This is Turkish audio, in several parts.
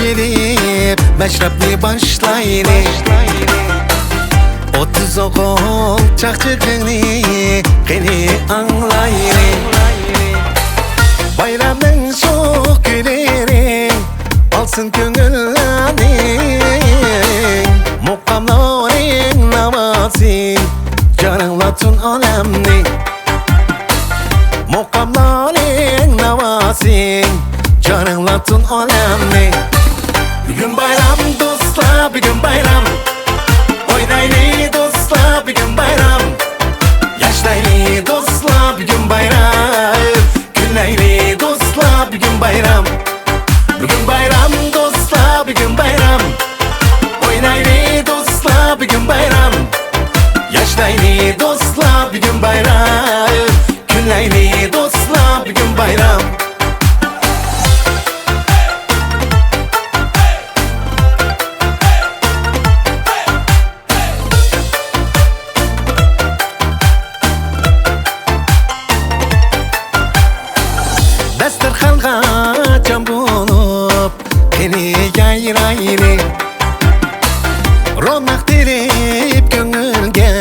gelip meşrepni başlayını 30 okul çakçıkını beni anlayını Bayramın çok güleri alsın gönüllerini Mukamların namazı canılatın alemni Mukamların namazı canılatın alemni Bugün bayram dostlar, bugün bayram Oynaylı dostlar, bugün bayram Yaşlaylı dostlar, bugün bayram Günleyli dostlar, bugün bayram Bugün bayram dostlar, bugün bayram Oynaylı dostlar, bugün bayram Yaşlaylı dostlar, bugün bayram Günleyli dostlar, bugün bayram Dasturxonga jam bo'lib beni yayrayli Ro'naq tilib ko'ngilga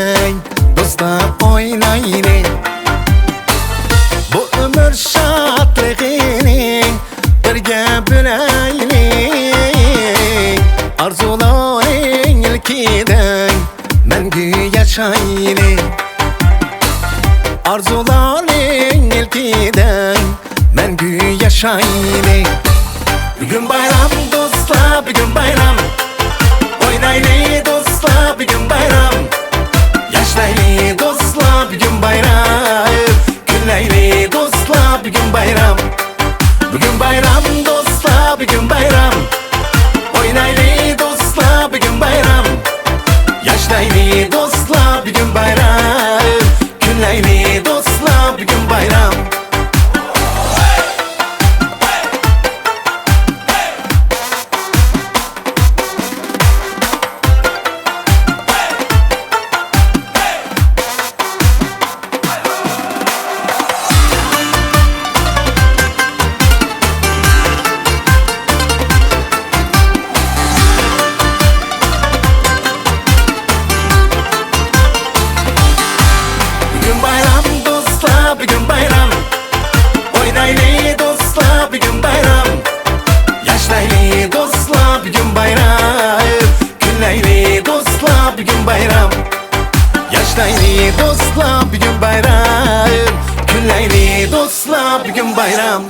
do'stlar o'ynayli Bu umr shodligini birga bo'layli Arzularing ilkidan mangu yashayli Arzularing ilkidan mangu yashayli Bugün bayram dostlar, bugün bayram Oynaylı dostlar, bugün bayram Yaşlaylı dostlar, bugün bayram Günleyli dostlar, bugün bayram Bugün bayram dostlar, bugün bayram Oynaylı dostlar, bugün bayram Yaşlaylı dostlar, bugün bayram Günleyli dostlar, bugün bayram Bugün bayram dostlar, bugün bayram Oynaylı dostlar, bugün bayram Yaşlaylı dostlar, bugün bayram Günleyli dostlar, bugün bayram Yaşlaylı dostlar, bugün bayram Günleyli dostlar, bugün bayram